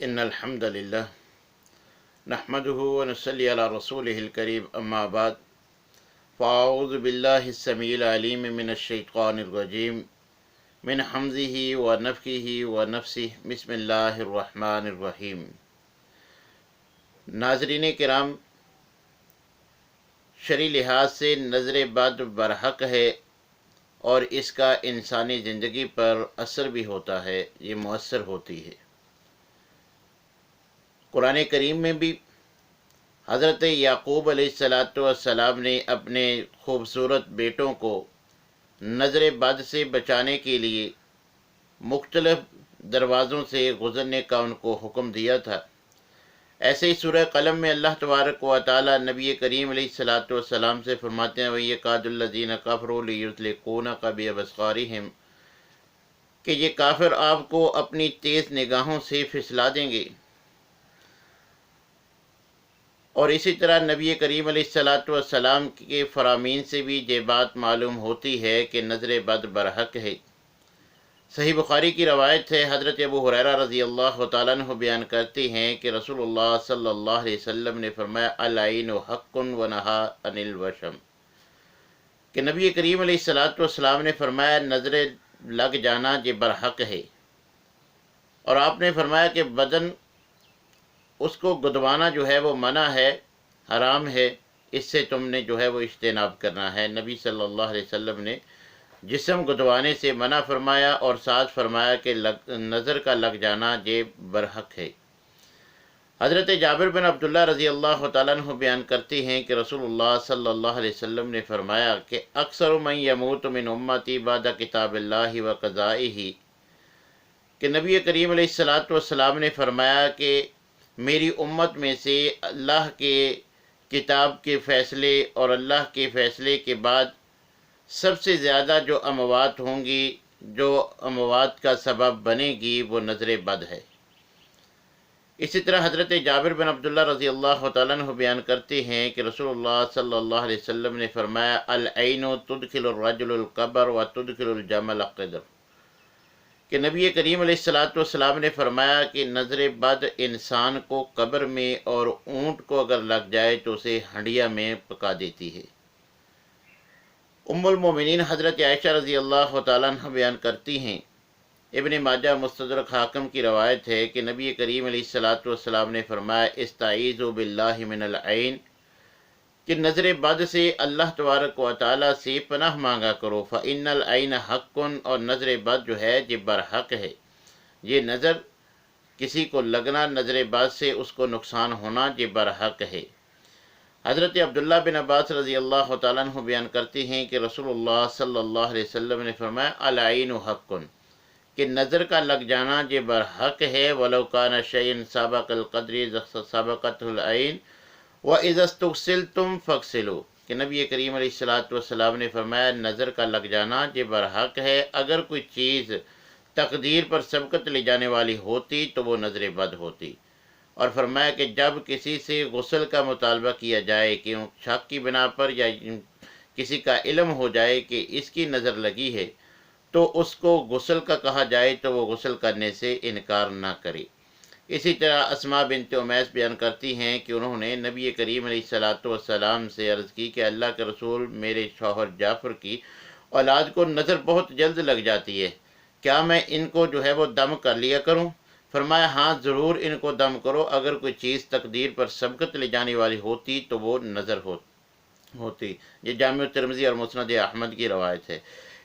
ان الحمد للہ نحمده ونصلی علی رسولہ الکریم اما بعد فاعوذ باللہ السمیع العلیم من الشیطان الرجیم من حمزہ ونفخہ ونفثہ بسم اللہ الرحمن الرحیم۔ ناظرین کرام، شرعی لحاظ سے نظر بد برحق ہے اور اس کا انسانی زندگی پر اثر بھی ہوتا ہے، یہ مؤثر ہوتی ہے۔ قرآن کریم میں بھی حضرت یعقوب علیہ السلام نے اپنے خوبصورت بیٹوں کو نظر بد سے بچانے کے لیے مختلف دروازوں سے گزرنے کا ان کو حکم دیا تھا۔ ایسے ہی سورہ قلم میں اللہ تبارک و تعالی نبی کریم علیہ السلام سے فرماتے ہیں وَيَكَادُ الَّذِينَ كَفَرُوا لِيُزْلِقُونَكَ بِأَبْصَارِهِمْ کہ یہ کافر آپ کو اپنی تیز نگاہوں سے پھسلا دیں گے۔ اور اسی طرح نبی کریم علیہ السلام کے فرامین سے بھی یہ بات معلوم ہوتی ہے کہ نظر بد برحق ہے۔ صحیح بخاری کی روایت ہے، حضرت ابو ہریرہ رضی اللہ تعالیٰ عنہ بیان کرتے ہیں کہ رسول اللہ صلی اللہ علیہ وسلم نے فرمایا العین حق ونہا عن الوشم، کہ نبی کریم علیہ السلام نے فرمایا نظر لگ جانا یہ برحق ہے، اور آپ نے فرمایا کہ بدن اس کو گدوانا جو ہے وہ منع ہے، حرام ہے، اس سے تم نے جو ہے وہ اجتناب کرنا ہے۔ نبی صلی اللہ علیہ وسلم نے جسم گدوانے سے منع فرمایا اور ساتھ فرمایا کہ نظر کا لگ جانا یہ برحق ہے۔ حضرت جابر بن عبداللہ رضی اللہ تعالیٰ عنہ بیان کرتے ہیں کہ رسول اللہ صلی اللہ علیہ وسلم نے فرمایا کہ اکثر من یموت من امتی بعد کتاب اللہ و قضائہ، کہ نبی کریم علیہ السلام نے فرمایا کہ میری امت میں سے اللہ کے کتاب کے فیصلے اور اللہ کے فیصلے کے بعد سب سے زیادہ جو اموات ہوں گی، جو اموات کا سبب بنے گی، وہ نظر بد ہے۔ اسی طرح حضرت جابر بن عبداللہ رضی اللہ تعالیٰ عنہ بیان کرتے ہیں کہ رسول اللہ صلی اللہ علیہ وسلم نے فرمایا العین تدخل الرجل القبر و تدخل الجمل قدر، کہ نبی کریم علیہ السلام نے فرمایا کہ نظر بد انسان کو قبر میں اور اونٹ کو اگر لگ جائے تو اسے ہنڈیا میں پکا دیتی ہے۔ ام المومنین حضرت عائشہ رضی اللہ تعالیٰ عنہ بیان کرتی ہیں، ابن ماجہ مستدرک حاکم کی روایت ہے کہ نبی کریم علیہ السلام نے فرمایا استعیذوا باللہ من العین، کہ نظر بد سے اللہ تبارک و تعالیٰ سے پناہ مانگا کرو۔ فَإِنَّ الْعَيْنَ حَقٌّ، اور نظر بد جو ہے یہ برحق ہے، یہ نظر کسی کو لگنا، نظر بد سے اس کو نقصان ہونا یہ برحق ہے۔ حضرت عبداللہ بن عباس رضی اللہ تعالیٰ عنہ بیان کرتے ہیں کہ رسول اللہ صلی اللہ علیہ وسلم نے فرمایا العین حق، کہ نظر کا لگ جانا یہ برحق ہے، وَلَوْ كَانَ شَيْءٌ سَابَقَ الْقَدْرِ سَبَقَتْهُ الْعَيْنُ وَإِذَا اسْتُغْسِلْتُمْ فَاغْسِلُوا، کہ نبی کریم علیہ السلام نے فرمایا نظر کا لگ جانا یہ برحق ہے، اگر کوئی چیز تقدیر پر سبقت لے جانے والی ہوتی تو وہ نظر بد ہوتی۔ اور فرمایا کہ جب کسی سے غسل کا مطالبہ کیا جائے کہ شک کی بنا پر یا کسی کا علم ہو جائے کہ اس کی نظر لگی ہے تو اس کو غسل کا کہا جائے تو وہ غسل کرنے سے انکار نہ کرے۔ اسی طرح اسماء بنت امیس بیان کرتی ہیں کہ انہوں نے نبی کریم علیہ السلام سے عرض کی کہ اللہ کے رسول، میرے شوہر جعفر کی اولاد کو نظر بہت جلد لگ جاتی ہے، کیا میں ان کو جو ہے وہ دم کر لیا کروں؟ فرمایا ہاں ضرور ان کو دم کرو، اگر کوئی چیز تقدیر پر سبقت لے جانے والی ہوتی تو وہ نظر ہوتی۔ یہ جامع ترمذی اور مسند احمد کی روایت ہے۔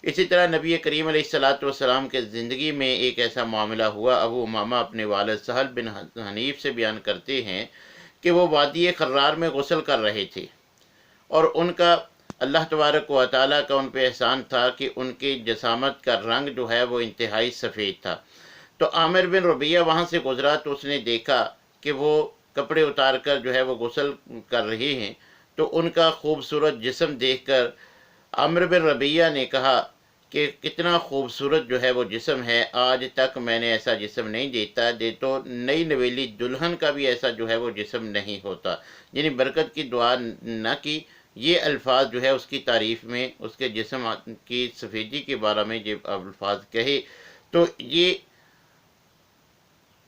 اسی طرح نبی کریم علیہ السلام کے زندگی میں ایک ایسا معاملہ ہوا، ابو امامہ اپنے والد سہل بن حنیف سے بیان کرتے ہیں کہ وہ وادی خرار میں غسل کر رہے تھے، اور ان کا اللہ تبارک و تعالیٰ کا ان پہ احسان تھا کہ ان کی جسامت کا رنگ جو ہے وہ انتہائی سفید تھا۔ تو عامر بن ربیعہ وہاں سے گزرا تو اس نے دیکھا کہ وہ کپڑے اتار کر جو ہے وہ غسل کر رہے ہیں، تو ان کا خوبصورت جسم دیکھ کر عامر بن ربیعہ نے کہا کہ کتنا خوبصورت جو ہے وہ جسم ہے، آج تک میں نے ایسا جسم نہیں دیکھا، تو نئی نویلی دلہن کا بھی ایسا جو ہے وہ جسم نہیں ہوتا، یعنی برکت کی دعا نہ کی۔ یہ الفاظ جو ہے اس کی تعریف میں، اس کے جسم کی سفیدی کے بارے میں یہ الفاظ کہے، تو یہ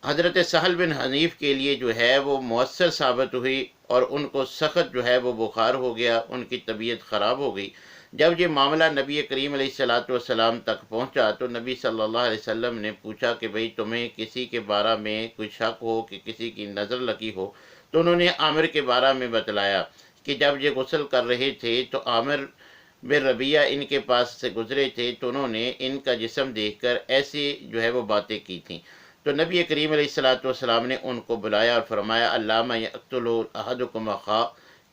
حضرت سہل بن حنیف کے لیے جو ہے وہ مؤثر ثابت ہوئی، اور ان کو سخت جو ہے وہ بخار ہو گیا، ان کی طبیعت خراب ہو گئی۔ جب یہ معاملہ نبی کریم علیہ السلام تک پہنچا تو نبی صلی اللہ علیہ وسلم نے پوچھا کہ بھئی تمہیں کسی کے بارے میں کوئی شک ہو کہ کسی کی نظر لگی ہو؟ تو انہوں نے عامر کے بارے میں بتلایا کہ جب یہ غسل کر رہے تھے تو عامر بن ربیعہ ان کے پاس سے گزرے تھے، تو انہوں نے ان کا جسم دیکھ کر ایسی جو ہے وہ باتیں کی تھیں۔ تو نبی کریم علیہ السلام نے ان کو بلایا اور فرمایا علامہ یقتل احدکم اخاہ،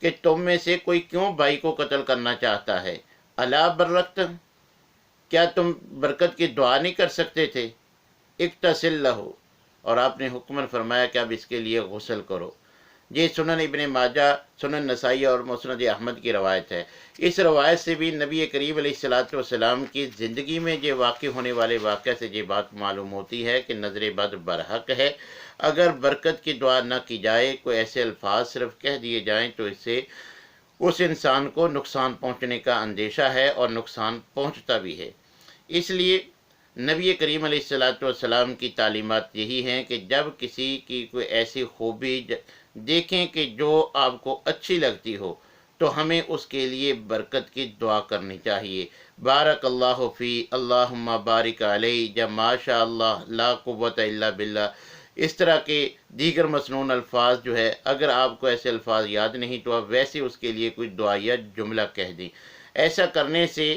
کہ تم میں سے کوئی کیوں بھائی کو قتل کرنا چاہتا ہے؟ الا برکت، کیا تم برکت کی دعا نہیں کر سکتے تھے؟ اکتسل لہو، اور آپ نے حکمن فرمایا کہ اب اس کے لیے غسل کرو۔ یہ سنن ابن ماجہ، سنن نسائی اور مسند احمد کی روایت ہے۔ اس روایت سے بھی نبی کریم علیہ السلام کی زندگی میں یہ واقع ہونے والے واقعہ سے یہ بات معلوم ہوتی ہے کہ نظر بد برحق ہے۔ اگر برکت کی دعا نہ کی جائے، کوئی ایسے الفاظ صرف کہہ دیے جائیں تو اس سے اس انسان کو نقصان پہنچنے کا اندیشہ ہے، اور نقصان پہنچتا بھی ہے۔ اس لیے نبی کریم علیہ السلام کی تعلیمات یہی ہیں کہ جب کسی کی کوئی ایسی خوبی دیکھیں کہ جو آپ کو اچھی لگتی ہو تو ہمیں اس کے لیے برکت کی دعا کرنی چاہیے۔ بارک اللہ فی، اللہم بارک علیہ، یا ماشاء اللہ، لا قوت الا باللہ، اس طرح کے دیگر مسنون الفاظ جو ہے، اگر آپ کو ایسے الفاظ یاد نہیں تو آپ ویسے اس کے لیے کوئی دعائیہ جملہ کہہ دیں۔ ایسا کرنے سے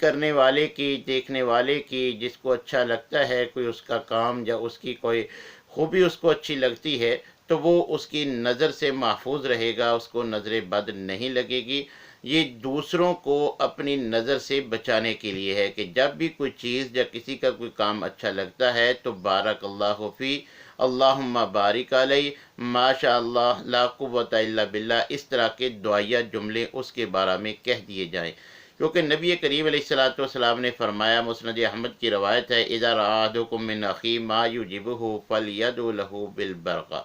کرنے والے کی، دیکھنے والے کی، جس کو اچھا لگتا ہے کوئی اس کا کام یا اس کی کوئی خوبی اس کو اچھی لگتی ہے، تو وہ اس کی نظر سے محفوظ رہے گا، اس کو نظر بد نہیں لگے گی۔ یہ دوسروں کو اپنی نظر سے بچانے کے لیے ہے کہ جب بھی کوئی چیز یا کسی کا کوئی کام اچھا لگتا ہے تو بارک اللہ فی، اللہم بارک علیہ، ماشاء اللہ، لا قوت الا باللہ، اس طرح کے دعائیہ جملے اس کے بارے میں کہہ دیے جائیں، کیونکہ نبی کریم علیہ السلام نے فرمایا، مسند احمد کی روایت ہے، اذا رأى احدکم من اخیہ ما یعجبہ فلیدع لہ بالبرکہ،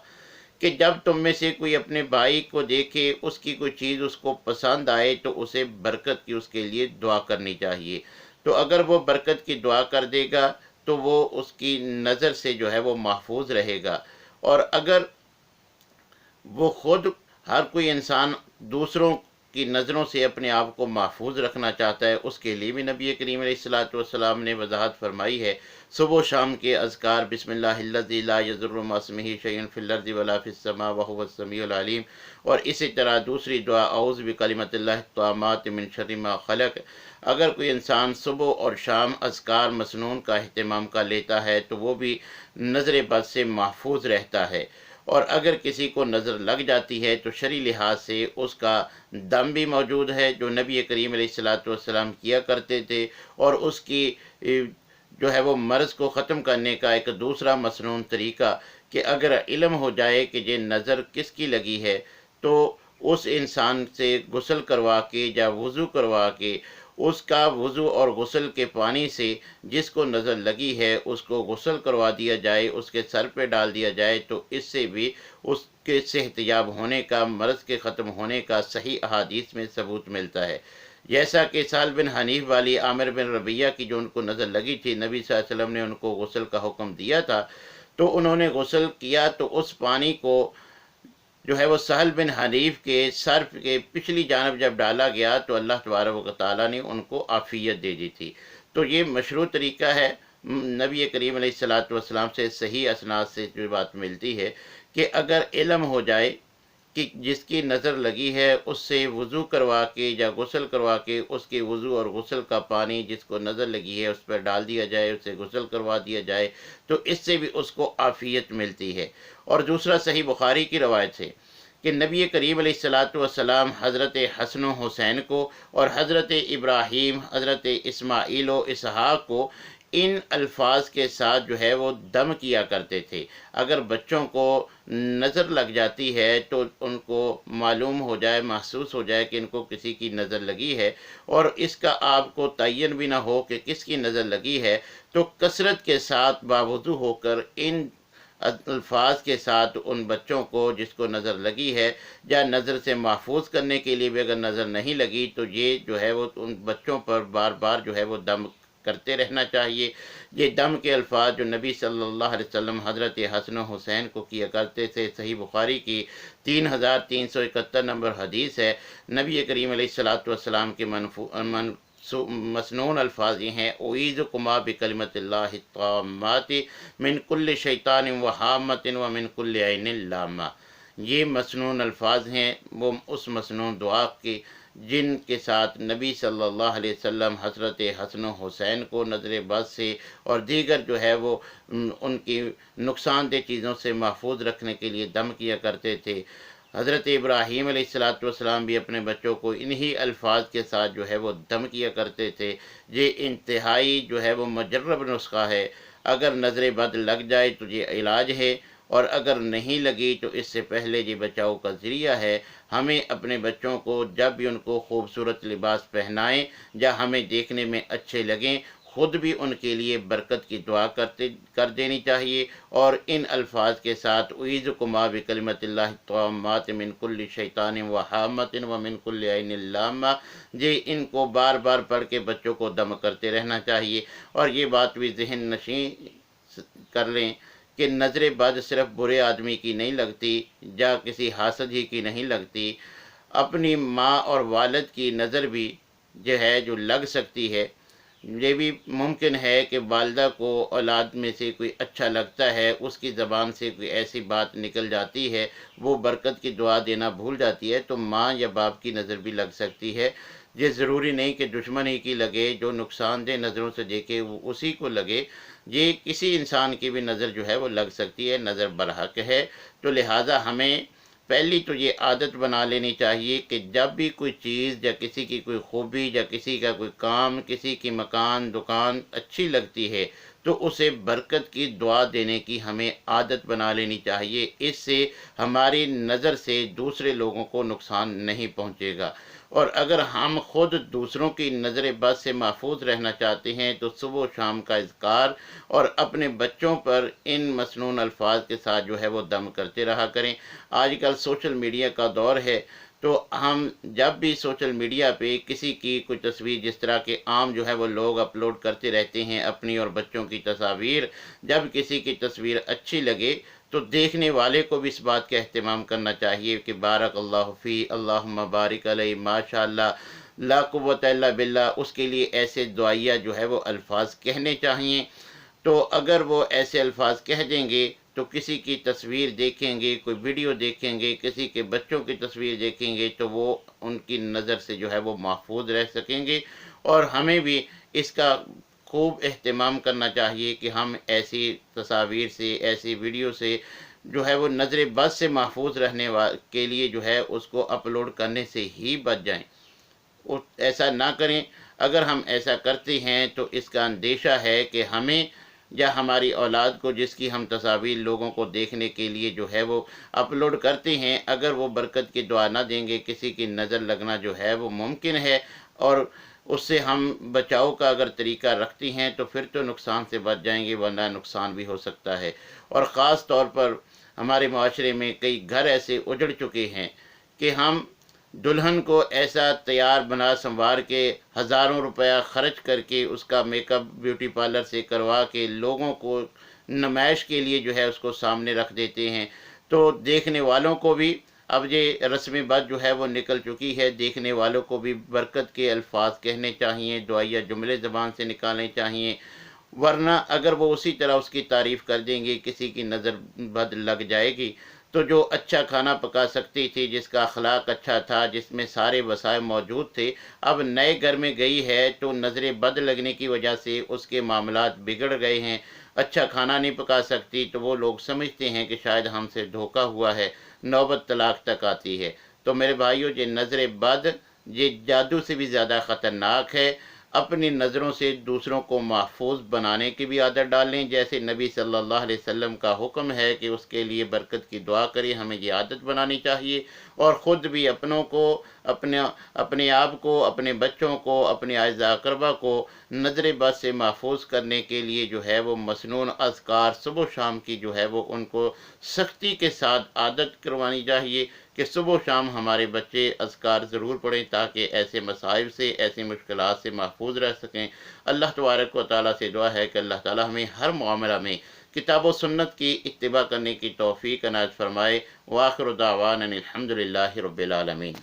کہ جب تم میں سے کوئی اپنے بھائی کو دیکھے، اس کی کوئی چیز اس کو پسند آئے تو اسے برکت کی اس کے لیے دعا کرنی چاہیے۔ تو اگر وہ برکت کی دعا کر دے گا تو وہ اس کی نظر سے جو ہے وہ محفوظ رہے گا، اور اگر وہ خود، ہر کوئی انسان دوسروں کی نظروں سے اپنے آپ کو محفوظ رکھنا چاہتا ہے، اس کے لیے بھی نبی کریم علیہ السلام نے وضاحت فرمائی ہے۔ صبح و شام کے اذکار، بسم اللہ الذی لا یضر مع اسمہ شیء فی الارض ولا فی السماء وہو السمیع العلیم، اور اسی طرح دوسری دعا اعوذ بکلمۃ اللہ التامات من شر ما خلق۔ اگر کوئی انسان صبح اور شام اذکار مسنون کا اہتمام کر لیتا ہے تو وہ بھی نظر بد سے محفوظ رہتا ہے، اور اگر کسی کو نظر لگ جاتی ہے تو شرعی لحاظ سے اس کا دم بھی موجود ہے جو نبی کریم علیہ السلام کیا کرتے تھے، اور اس کی جو ہے وہ مرض کو ختم کرنے کا ایک دوسرا مسنون طریقہ کہ اگر علم ہو جائے کہ یہ نظر کس کی لگی ہے تو اس انسان سے غسل کروا کے یا وضو کروا کے اس کا وضو اور غسل کے پانی سے جس کو نظر لگی ہے اس کو غسل کروا دیا جائے، اس کے سر پہ ڈال دیا جائے، تو اس سے بھی اس کے صحت یاب ہونے کا، مرض کے ختم ہونے کا صحیح احادیث میں ثبوت ملتا ہے۔ جیسا کہ سہل بن حنیف والی عامر بن ربیعہ کی جو ان کو نظر لگی تھی، نبی صلی اللہ علیہ وسلم نے ان کو غسل کا حکم دیا تھا، تو انہوں نے غسل کیا تو اس پانی کو جو ہے وہ سہل بن حنیف کے سر کے پچھلی جانب جب ڈالا گیا تو اللہ تبارک و تعالیٰ نے ان کو عافیت دے دی تھی۔ تو یہ مشروع طریقہ ہے، نبی کریم علیہ السلام سے صحیح اسناد سے جو بات ملتی ہے کہ اگر علم ہو جائے کہ جس کی نظر لگی ہے اس سے وضو کروا کے یا غسل کروا کے اس کے وضو اور غسل کا پانی جس کو نظر لگی ہے اس پر ڈال دیا جائے، اسے غسل کروا دیا جائے، تو اس سے بھی اس کو عافیت ملتی ہے۔ اور دوسرا صحیح بخاری کی روایت ہے کہ نبی کریم علیہ السلام حضرت حسن و حسین کو اور حضرت ابراہیم، حضرت اسماعیل و اسحاق کو ان الفاظ کے ساتھ جو ہے وہ دم کیا کرتے تھے۔ اگر بچوں کو نظر لگ جاتی ہے تو ان کو معلوم ہو جائے، محسوس ہو جائے کہ ان کو کسی کی نظر لگی ہے، اور اس کا آپ کو تعین بھی نہ ہو کہ کس کی نظر لگی ہے، تو کثرت کے ساتھ باوضو ہو کر ان الفاظ کے ساتھ ان بچوں کو جس کو نظر لگی ہے یا نظر سے محفوظ کرنے کے لیے بھی اگر نظر نہیں لگی تو یہ جو ہے وہ ان بچوں پر بار بار جو ہے وہ دم کرتے رہنا چاہیے۔ یہ دم کے الفاظ جو نبی صلی اللہ علیہ وسلم حضرت حسن و حسین کو کیا کرتے تھے، صحیح بخاری کی 3371 نمبر حدیث ہے۔ نبی کریم علیہ السلام کے مسنون الفاظ یہ ہیں: اعیذکما بکلمۃ اللہ التامات من کل شیطان وہامۃ ومن کل عین لامہ۔ یہ مسنون الفاظ ہیں، وہ اس مسنون دعا کی جن کے ساتھ نبی صلی اللہ علیہ وسلم حضرت حسن و حسین کو نظر بد سے اور دیگر جو ہے وہ ان کی نقصان دہ چیزوں سے محفوظ رکھنے کے لیے دم کیا کرتے تھے۔ حضرت ابراہیم علیہ السلام بھی اپنے بچوں کو انہی الفاظ کے ساتھ جو ہے وہ دم کیا کرتے تھے۔ یہ انتہائی جو ہے وہ مجرب نسخہ ہے۔ اگر نظر بد لگ جائے تو یہ علاج ہے، اور اگر نہیں لگی تو اس سے پہلے یہ بچاؤ کا ذریعہ ہے۔ ہمیں اپنے بچوں کو جب بھی ان کو خوبصورت لباس پہنائیں یا ہمیں دیکھنے میں اچھے لگیں، خود بھی ان کے لیے برکت کی دعا کر دینی چاہیے، اور ان الفاظ کے ساتھ اعیذکما بکلمۃ اللہ التامات من کل شیطان وہامۃ ومن کل عین لامہ، یہ ان کو بار بار پڑھ کے بچوں کو دم کرتے رہنا چاہیے۔ اور یہ بات بھی ذہن نشین کر لیں کہ نظر بد صرف برے آدمی کی نہیں لگتی یا کسی حاسد ہی کی نہیں لگتی، اپنی ماں اور والد کی نظر بھی جو ہے جو لگ سکتی ہے۔ یہ بھی ممکن ہے کہ والدہ کو اولاد میں سے کوئی اچھا لگتا ہے، اس کی زبان سے کوئی ایسی بات نکل جاتی ہے، وہ برکت کی دعا دینا بھول جاتی ہے، تو ماں یا باپ کی نظر بھی لگ سکتی ہے۔ یہ ضروری نہیں کہ دشمن ہی کی لگے، جو نقصان دہ نظروں سے دیکھے وہ اسی کو لگے، یہ کسی انسان کی بھی نظر جو ہے وہ لگ سکتی ہے، نظر برحق ہے۔ تو لہٰذا ہمیں پہلی تو یہ عادت بنا لینی چاہیے کہ جب بھی کوئی چیز یا کسی کی کوئی خوبی یا کسی کا کوئی کام، کسی کی مکان دکان اچھی لگتی ہے تو اسے برکت کی دعا دینے کی ہمیں عادت بنا لینی چاہیے۔ اس سے ہماری نظر سے دوسرے لوگوں کو نقصان نہیں پہنچے گا۔ اور اگر ہم خود دوسروں کی نظر بد سے محفوظ رہنا چاہتے ہیں تو صبح و شام کا اذکار اور اپنے بچوں پر ان مسنون الفاظ کے ساتھ جو ہے وہ دم کرتے رہا کریں۔ آج کل سوشل میڈیا کا دور ہے، تو ہم جب بھی سوشل میڈیا پہ کسی کی کوئی تصویر، جس طرح کے عام جو ہے وہ لوگ اپلوڈ کرتے رہتے ہیں اپنی اور بچوں کی تصاویر، جب کسی کی تصویر اچھی لگے تو دیکھنے والے کو بھی اس بات کا اہتمام کرنا چاہیے کہ بارک اللہ فی، اللہم بارک علیہ، ماشاء اللہ، لا قوت الا باللہ، اس کے لیے ایسے دعائیہ جو ہے وہ الفاظ کہنے چاہیے۔ تو اگر وہ ایسے الفاظ کہہ دیں گے تو کسی کی تصویر دیکھیں گے، کوئی ویڈیو دیکھیں گے، کسی کے بچوں کی تصویر دیکھیں گے تو وہ ان کی نظر سے جو ہے وہ محفوظ رہ سکیں گے۔ اور ہمیں بھی اس کا خوب اہتمام کرنا چاہیے کہ ہم ایسی تصاویر سے، ایسی ویڈیو سے جو ہے وہ نظر بد سے محفوظ رہنے کے لیے جو ہے اس کو اپلوڈ کرنے سے ہی بچ جائیں، ایسا نہ کریں۔ اگر ہم ایسا کرتے ہیں تو اس کا اندیشہ ہے کہ ہمیں یا ہماری اولاد کو، جس کی ہم تصاویر لوگوں کو دیکھنے کے لیے جو ہے وہ اپلوڈ کرتے ہیں، اگر وہ برکت کی دعا نہ دیں گے، کسی کی نظر لگنا جو ہے وہ ممکن ہے، اور اس سے ہم بچاؤ کا اگر طریقہ رکھتے ہیں تو پھر تو نقصان سے بچ جائیں گے، ورنہ نقصان بھی ہو سکتا ہے۔ اور خاص طور پر ہمارے معاشرے میں کئی گھر ایسے اجڑ چکے ہیں کہ ہم دلہن کو ایسا تیار بنا سنوار کے ہزاروں روپیہ خرچ کر کے اس کا میک اپ بیوٹی پارلر سے کروا کے لوگوں کو نمائش کے لیے جو ہے اس کو سامنے رکھ دیتے ہیں، تو دیکھنے والوں کو بھی اب یہ رسم بد جو ہے وہ نکل چکی ہے، دیکھنے والوں کو بھی برکت کے الفاظ کہنے چاہیے، دعائیہ جملے زبان سے نکالنے چاہیے، ورنہ اگر وہ اسی طرح اس کی تعریف کر دیں گے، کسی کی نظر بد لگ جائے گی، تو جو اچھا کھانا پکا سکتی تھی، جس کا اخلاق اچھا تھا، جس میں سارے وسائل موجود تھے، اب نئے گھر میں گئی ہے تو نظر بد لگنے کی وجہ سے اس کے معاملات بگڑ گئے ہیں، اچھا کھانا نہیں پکا سکتی، تو وہ لوگ سمجھتے ہیں کہ شاید ہم سے دھوکہ ہوا ہے، نوبت طلاق تک آتی ہے۔ تو میرے بھائیوں، یہ نظر بد یہ جادو سے بھی زیادہ خطرناک ہے۔ اپنی نظروں سے دوسروں کو محفوظ بنانے کی بھی عادت ڈالیں، جیسے نبی صلی اللہ علیہ وسلم کا حکم ہے کہ اس کے لیے برکت کی دعا کریں، ہمیں یہ عادت بنانی چاہیے، اور خود بھی اپنوں کو، اپنے آپ کو، اپنے بچوں کو، اپنے اعزاء اقربا کو نظر بد سے محفوظ کرنے کے لیے جو ہے وہ مسنون اذکار صبح و شام کی جو ہے وہ ان کو سختی کے ساتھ عادت کروانی چاہیے، کہ صبح و شام ہمارے بچے اذکار ضرور پڑھیں تاکہ ایسے مصائب سے، ایسی مشکلات سے محفوظ رہ سکیں۔ اللہ تبارک و تعالیٰ سے دعا ہے کہ اللہ تعالیٰ ہمیں ہر معاملہ میں کتاب و سنت کی اتباع کرنے کی توفیق عنایت فرمائے۔ وآخر دعوانا الحمدللہ رب العالمین۔